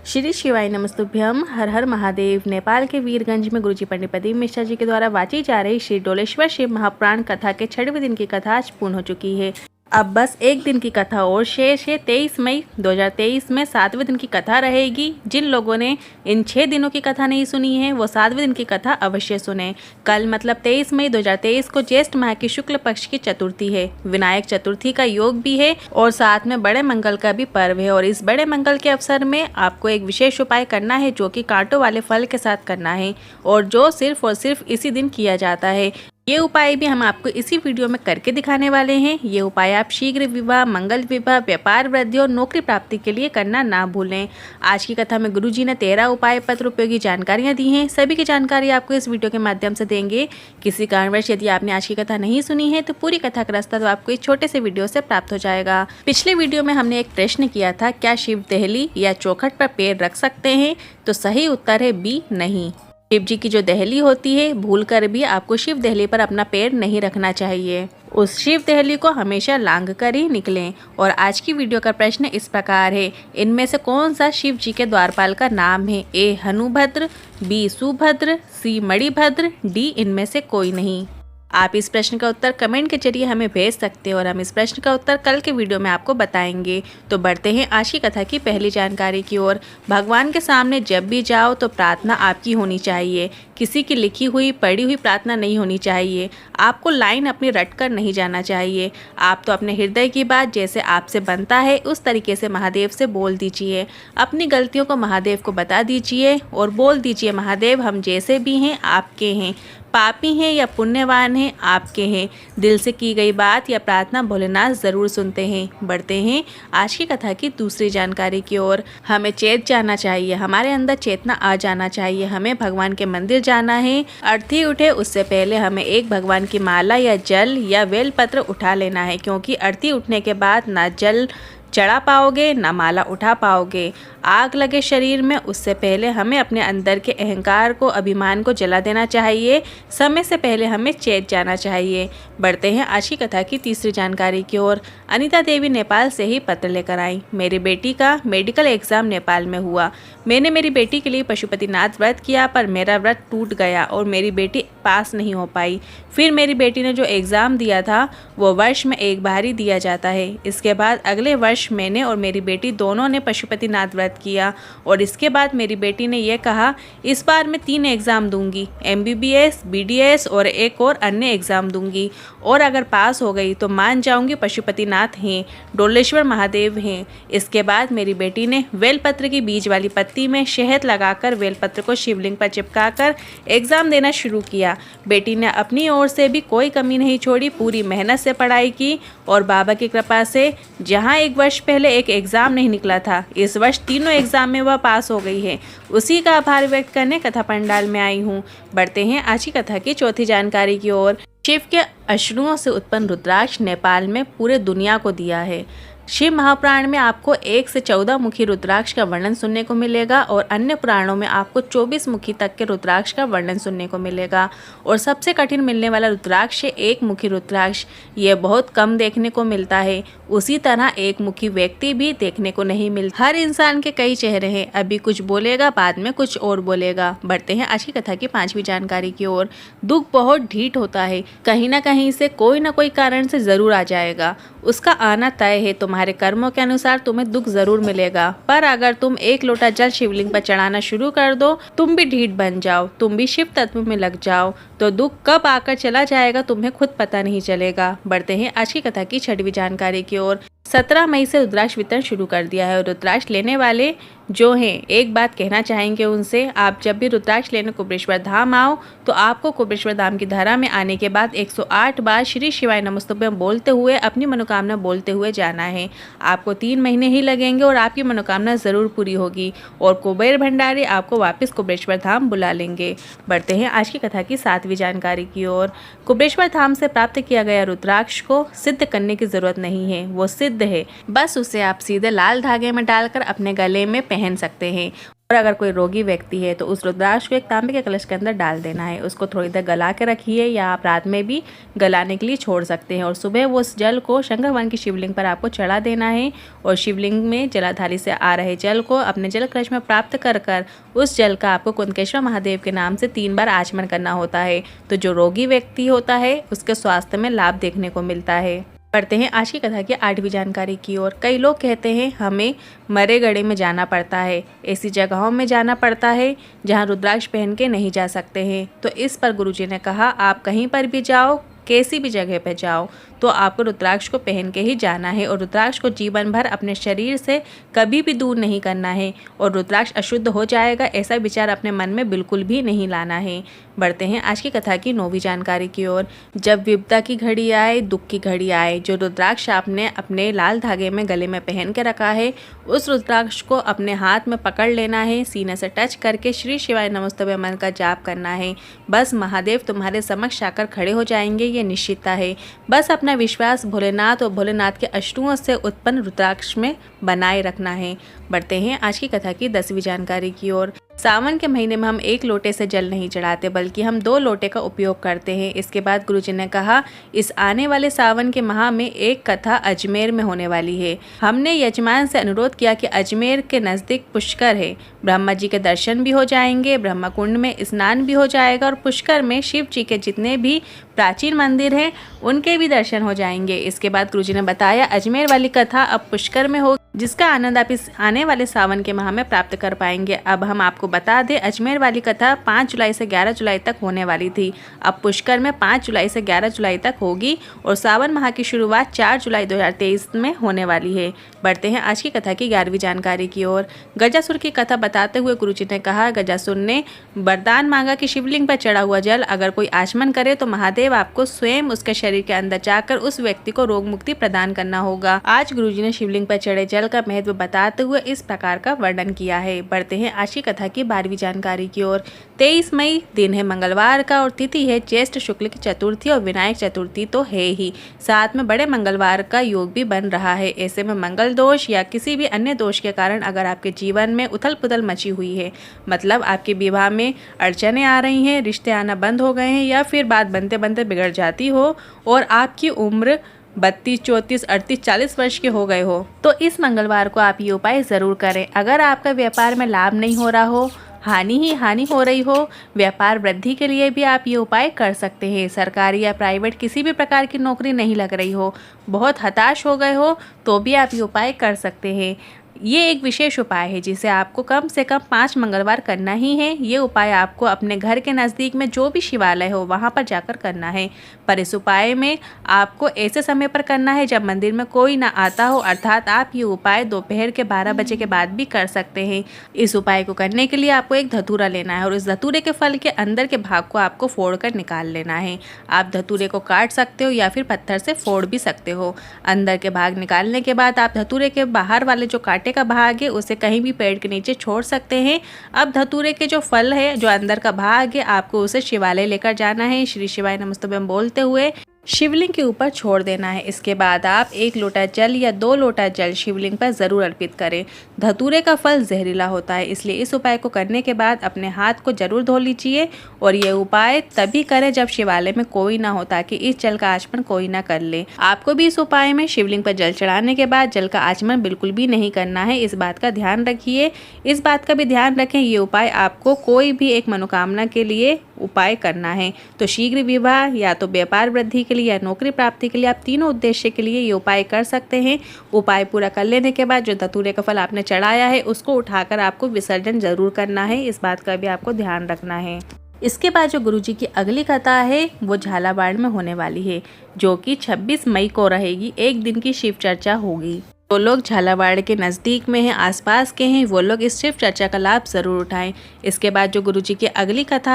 श्री शिवाय नमस्तुभ्यम। हर हर महादेव। नेपाल के वीरगंज में गुरुजी पंडित प्रदीप मिश्रा जी के द्वारा वाची जा रही श्री डोलेश्वर शिव महापुराण कथा के 6वें दिन की कथा आज पूर्ण हो चुकी है। अब बस एक दिन की कथा और शेष है। 23 मई 2023 में 7वें दिन की कथा रहेगी। जिन लोगों ने इन 6 दिनों की कथा नहीं सुनी है वो 7वें दिन की कथा अवश्य सुने। कल मतलब 23 मई 2023 को ज्येष्ठ माह की शुक्ल पक्ष की चतुर्थी है। विनायक चतुर्थी का योग भी है और साथ में बड़े मंगल का भी पर्व है। और इस बड़े मंगल के अवसर में आपको एक विशेष उपाय करना है जो कि कांटों वाले फल के साथ करना है और जो सिर्फ और सिर्फ इसी दिन किया जाता है। ये उपाय भी हम आपको इसी वीडियो में करके दिखाने वाले हैं। ये उपाय आप शीघ्र विवाह, मंगल विवाह, व्यापार वृद्धि और नौकरी प्राप्ति के लिए करना ना भूलें। आज की कथा में गुरुजी ने 13 उपाय पत्र उपयोगी जानकारियां दी हैं। सभी की जानकारी आपको इस वीडियो के माध्यम से देंगे। किसी कारणवश यदि आपने आज की कथा नहीं सुनी है तो पूरी कथा का रास्ता तो आपको इस छोटे से वीडियो से प्राप्त हो जाएगा। पिछले वीडियो में हमने एक प्रश्न किया था, क्या शिव दहली या चौखट पर पैर रख सकते हैं? तो सही उत्तर है बी, नहीं। शिव जी की जो दहली होती है, भूलकर भी आपको शिव दहली पर अपना पैर नहीं रखना चाहिए। उस शिव दहली को हमेशा लांघ कर ही निकलें। और आज की वीडियो का प्रश्न इस प्रकार है, इनमें से कौन सा शिव जी के द्वारपाल का नाम है? ए हनुभद्र, बी सुभद्र, सी मणिभद्र, डी इनमें से कोई नहीं। आप इस प्रश्न का उत्तर कमेंट के जरिए हमें भेज सकते हैं और हम इस प्रश्न का उत्तर कल के वीडियो में आपको बताएंगे। तो बढ़ते हैं आज की कथा की पहली जानकारी की ओर। भगवान के सामने जब भी जाओ तो प्रार्थना आपकी होनी चाहिए। किसी की लिखी हुई पढ़ी हुई प्रार्थना नहीं होनी चाहिए। आपको लाइन अपनी रट कर नहीं जाना चाहिए। आप तो अपने हृदय की बात जैसे आपसे बनता है उस तरीके से महादेव से बोल दीजिए। अपनी गलतियों को महादेव को बता दीजिए और बोल दीजिए, महादेव हम जैसे भी हैं आपके हैं, पापी हैं या पुण्यवान हैं आपके हैं। दिल से की गई बात या प्रार्थना भोलेनाथ ज़रूर सुनते हैं। बढ़ते हैं आज की कथा की दूसरी जानकारी की ओर। हमें चेत जाना चाहिए, हमारे अंदर चेतना आ जाना चाहिए। हमें भगवान के मंदिर जाना है। अर्थी उठे उससे पहले हमें एक भगवान की माला या जल या बेलपत्र उठा लेना है, क्योंकि अर्थी उठने के बाद ना जल चढ़ा पाओगे ना माला उठा पाओगे। आग लगे शरीर में उससे पहले हमें अपने अंदर के अहंकार को, अभिमान को जला देना चाहिए। समय से पहले हमें चेत जाना चाहिए। बढ़ते हैं आज की कथा की तीसरी जानकारी की ओर। अनीता देवी नेपाल से ही पत्र लेकर आई। मेरी बेटी का मेडिकल एग्जाम नेपाल में हुआ। मैंने मेरी बेटी के लिए पशुपतिनाथ व्रत किया पर मेरा व्रत टूट गया और मेरी बेटी पास नहीं हो पाई। फिर मेरी बेटी ने जो एग्ज़ाम दिया था वो वर्ष में एक बार ही दिया जाता है। इसके बाद अगले वर्ष मैंने और मेरी बेटी दोनों ने पशुपतिनाथ व्रत किया और इसके बाद मेरी बेटी ने यह कहा, इस बार मैं 3 एग्ज़ाम दूंगी, MBBS, BDS और एक और अन्य एग्ज़ाम दूंगी और अगर पास हो गई तो मान जाऊंगी पशुपतिनाथ हैं, डोलेश्वर महादेव हैं। इसके बाद मेरी बेटी ने बेलपत्र की बीज वाली पत्ती में शहद लगाकर बेलपत्र को शिवलिंग पर चिपकाकर एग्ज़ाम देना शुरू किया। बेटी ने अपनी ओर से भी कोई कमी नहीं छोड़ी, पूरी मेहनत से पढ़ाई की और बाबा की कृपा से जहां एक वर्ष पहले एक एग्ज़ाम नहीं निकला था, इस वर्ष तीनों एग्ज़ाम में वह पास हो गई है। उसी का आभार व्यक्त करने कथा पंडाल में आई हूँ। बढ़ते हैं आज की कथा की चौथी जानकारी की ओर। शिव के अश्रुओं से उत्पन्न रुद्राक्ष नेपाल में पूरे दुनिया को दिया है। शिव महापुराण में आपको 1 से 14 मुखी रुद्राक्ष का वर्णन सुनने को मिलेगा और अन्य पुराणों में आपको 24 मुखी तक के रुद्राक्ष का वर्णन सुनने को मिलेगा। और सबसे कठिन मिलने वाला रुद्राक्ष है 1 मुखी रुद्राक्ष। यह बहुत कम देखने को मिलता है। उसी तरह 1 मुखी व्यक्ति भी देखने को नहीं मिलता। हर इंसान के कई चेहरे हैं, अभी कुछ बोलेगा बाद में कुछ और बोलेगा। बढ़ते हैं आज की कथा की 5वीं जानकारी की ओर। दुख बहुत ढीठ होता है, कहीं ना कहीं से कोई ना कोई कारण से जरूर आ जाएगा। उसका आना तय है। तुम्हारे कर्मों के अनुसार तुम्हें दुख जरूर मिलेगा, पर अगर तुम 1 लोटा जल शिवलिंग पर चढ़ाना शुरू कर दो, तुम भी ढीठ बन जाओ, तुम भी शिव तत्व में लग जाओ, तो दुख कब आकर चला जाएगा तुम्हें खुद पता नहीं चलेगा। बढ़ते हैं आज की कथा की 6वीं जानकारी की ओर। 17 मई से रुद्राक्ष वितरण शुरू कर दिया है और रुद्राक्ष लेने वाले जो हैं एक बात कहना चाहेंगे उनसे, आप जब भी रुद्राक्ष लेने कुबेश्वर धाम आओ तो आपको कुबेश्वर धाम की धारा में आने के बाद 108 बार श्री शिवाय नमस्तुभ्यम बोलते हुए अपनी मनोकामना बोलते हुए जाना है। आपको 3 महीने ही लगेंगे और आपकी मनोकामना ज़रूर पूरी होगी और कुबेर भंडारी आपको वापस कुबेश्वर धाम बुला लेंगे। बढ़ते हैं आज की कथा की 7वीं जानकारी की ओर। कुबेश्वर धाम से प्राप्त किया गया रुद्राक्ष को सिद्ध करने की जरूरत नहीं है, वो सिद्ध है। बस उसे आप सीधे लाल धागे में डालकर अपने गले में पहन सकते हैं और अगर कोई रोगी व्यक्ति है तो उस रुद्राक्ष को एक तांबे के कलश के अंदर डाल देना है। उसको थोड़ी देर गला के रखिए या आप रात में भी गलाने के लिए छोड़ सकते हैं और सुबह वो उस जल को शंकर भगवान की शिवलिंग पर आपको चढ़ा देना है और शिवलिंग में जलाधारी से आ रहे जल को अपने जल कलश में प्राप्त कर उस जल का आपको कुंदकेश्वर महादेव के नाम से 3 बार आचमन करना होता है। तो जो रोगी व्यक्ति होता है उसके स्वास्थ्य में लाभ देखने को मिलता है। बढ़ते हैं आज की कथा की 8वीं जानकारी की ओर। कई लोग कहते हैं हमें मरे गड़े में जाना पड़ता है, ऐसी जगहों में जाना पड़ता है जहां रुद्राक्ष पहन के नहीं जा सकते हैं। तो इस पर गुरुजी ने कहा आप कहीं पर भी जाओ, कैसी भी जगह पे जाओ, तो आपको रुद्राक्ष को पहन के ही जाना है और रुद्राक्ष को जीवन भर अपने शरीर से कभी भी दूर नहीं करना है और रुद्राक्ष अशुद्ध हो जाएगा ऐसा विचार अपने मन में बिल्कुल भी नहीं लाना है। बढ़ते हैं आज की कथा की 9वीं जानकारी की ओर। जब विपदा की घड़ी आए, दुख की घड़ी आए, जो रुद्राक्ष आपने अपने लाल धागे में गले में पहन के रखा है उस रुद्राक्ष को अपने हाथ में पकड़ लेना है, सीने से टच करके श्री शिवाय नमस्तुभ्यं मंत्र का जाप करना है। बस महादेव तुम्हारे समक्ष आकर खड़े हो जाएंगे, ये निश्चितता है। बस अपना विश्वास भोलेनाथ और भोलेनाथ के अष्टुओं से उत्पन्न रुद्राक्ष में बनाए रखना है। बढ़ते हैं आज की कथा की 10वीं जानकारी की ओर। सावन के महीने में हम 1 लोटे से जल नहीं चढ़ाते बल्कि हम 2 लोटे का उपयोग करते हैं। इसके बाद गुरुजी ने कहा इस आने वाले सावन के माह में एक कथा अजमेर में होने वाली है। हमने यजमान से अनुरोध किया कि अजमेर के नज़दीक पुष्कर है, ब्रह्मा जी के दर्शन भी हो जाएंगे, ब्रह्मा कुंड में स्नान भी हो जाएगा और पुष्कर में शिव जी के जितने भी प्राचीन मंदिर हैं उनके भी दर्शन हो जाएंगे। इसके बाद गुरुजी ने बताया अजमेर वाली कथा अब पुष्कर में हो, जिसका आनंद आप इस आने वाले सावन के माह में प्राप्त कर पाएंगे। अब हम आपको बता दें अजमेर वाली कथा 5 जुलाई से 11 जुलाई तक होने वाली थी, अब पुष्कर में 5 जुलाई से 11 जुलाई तक होगी और सावन माह की शुरुआत 4 जुलाई 2023 में होने वाली है। बढ़ते हैं आज की कथा की 11वीं जानकारी की ओर। गजासुर की कथा बताते हुए गुरुजी ने कहा गजासुर ने वरदान मांगा कि शिवलिंग पर चढ़ा हुआ जल अगर कोई आचमन करे तो महादेव आपको स्वयं उसके शरीर के अंदर जाकर उस व्यक्ति को रोग मुक्ति प्रदान करना होगा। आज गुरुजी ने शिवलिंग पर चढ़े जल का महत्व बताते हुए इस प्रकार का वर्णन किया है। बढ़ते हैं आज की कथा की 12वीं जानकारी की ओर। 23 मई दिन है मंगलवार का और तिथि है ज्येष्ठ शुक्ल की चतुर्थी और विनायक चतुर्थी तो है ही, साथ में बड़े मंगलवार का योग भी बन रहा है। ऐसे में मंगल दोष या किसी भी अन्य दोष के कारण अगर आपके जीवन में उथल पुथल मची हुई है, मतलब आपके विवाह में अड़चने आ रही हैं, रिश्ते आना बंद हो गए हैं या फिर बात बनते बनते बिगड़ जाती हो और आपकी उम्र 32, 34, 38, 40 वर्ष के हो गए हो, तो इस मंगलवार को आप ये उपाय ज़रूर करें। अगर आपका व्यापार में लाभ नहीं हो रहा हो, हानि ही हानि हो रही हो, व्यापार वृद्धि के लिए भी आप ये उपाय कर सकते हैं। सरकारी या प्राइवेट किसी भी प्रकार की नौकरी नहीं लग रही हो, बहुत हताश हो गए हो, तो भी आप ये उपाय कर सकते हैं। ये एक विशेष उपाय है जिसे आपको कम से कम 5 मंगलवार करना ही है। ये उपाय आपको अपने घर के नज़दीक में जो भी शिवालय हो वहाँ पर जाकर करना है, पर इस उपाय में आपको ऐसे समय पर करना है जब मंदिर में कोई ना आता हो, अर्थात आप ये उपाय दोपहर के 12 बजे के बाद भी कर सकते हैं। इस उपाय को करने के लिए आपको एक धतूरा लेना है और इस धतूरे के फल के अंदर के भाग को आपको फोड़ कर निकाल लेना है। आप धतूरे को काट सकते हो या फिर पत्थर से फोड़ भी सकते हो। अंदर के भाग निकालने के बाद आप धतूरे के बाहर वाले जो काटे का भाग है उसे कहीं भी पेड़ के नीचे छोड़ सकते हैं। अब धतूरे के जो फल है, जो अंदर का भाग है, आपको उसे शिवालय लेकर जाना है, श्री शिवाय नमस्तुभ्यं बोलते हुए शिवलिंग के ऊपर छोड़ देना है। इसके बाद आप 1 लोटा जल या 2 लोटा जल शिवलिंग पर ज़रूर अर्पित करें। धतूरे का फल जहरीला होता है, इसलिए इस उपाय को करने के बाद अपने हाथ को जरूर धो लीजिए और ये उपाय तभी करें जब शिवालय में कोई ना हो, ताकि इस जल का आचमन कोई ना कर ले। आपको भी इस उपाय में शिवलिंग पर जल चढ़ाने के बाद जल का आचमन बिल्कुल भी नहीं करना है, इस बात का ध्यान रखिए। इस बात का भी ध्यान रखें ये उपाय आपको कोई भी एक मनोकामना के लिए उपाय करना है, तो शीघ्र विवाह या तो व्यापार वृद्धि के लिए या नौकरी प्राप्ति के लिए आप तीनों उद्देश्य के लिए ये उपाय कर सकते हैं। उपाय पूरा कर लेने के बाद जो धतूरे का फल आपने चढ़ाया है उसको उठाकर आपको विसर्जन जरूर करना है, इस बात का भी आपको ध्यान रखना है। इसके बाद जो गुरुजी की अगली कथा है वो झालावाड़ में होने वाली है, जो कि 26 मई को रहेगी। एक दिन की शिव चर्चा होगी। वो लोग झालावाड़ के नज़दीक में हैं, आसपास के हैं, वो लोग इस शिव चर्चा का लाभ ज़रूर उठाएं। इसके बाद जो गुरुजी की अगली कथा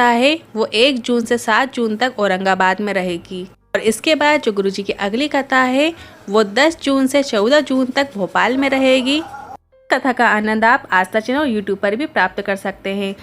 है वो 1 जून से 7 जून तक औरंगाबाद में रहेगी और इसके बाद जो गुरुजी की अगली कथा है वो 10 जून से 14 जून तक भोपाल में रहेगी। कथा का आनंद आप आस्था चैनल और यूट्यूब पर भी प्राप्त कर सकते हैं।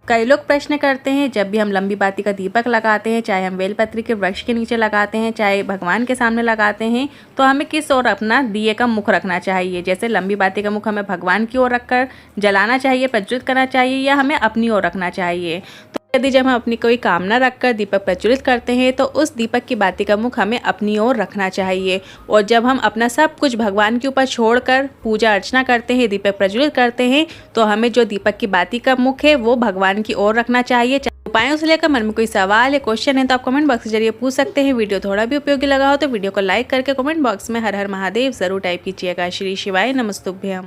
कई लोग प्रश्न करते हैं, जब भी हम लंबी बाती का दीपक लगाते हैं, चाहे हम बेलपत्री के वृक्ष के नीचे लगाते हैं, चाहे भगवान के सामने लगाते हैं, तो हमें किस ओर अपना दिए का मुख रखना चाहिए। जैसे लंबी बाती का मुख हमें भगवान की ओर रखकर जलाना चाहिए, प्रज्वलित करना चाहिए, या हमें अपनी ओर रखना चाहिए। तो यदि जब हम अपनी कोई कामना रखकर दीपक प्रज्वलित करते हैं तो उस दीपक की बाती का मुख हमें अपनी ओर रखना चाहिए। और जब हम अपना सब कुछ भगवान के ऊपर छोड़कर पूजा अर्चना करते हैं, दीपक प्रज्वलित करते हैं, तो हमें जो दीपक की बाती का मुख है वो भगवान की ओर रखना चाहिए। उपायों से लेकर मन में कोई सवाल या क्वेश्चन है तो आप कमेंट बॉक्स के जरिए पूछ सकते हैं। वीडियो थोड़ा भी उपयोगी लगा हो तो वीडियो को लाइक करके कमेंट बॉक्स में हर हर महादेव जरूर टाइप कीजिएगा। श्री शिवाय नमस्तुभ्यम।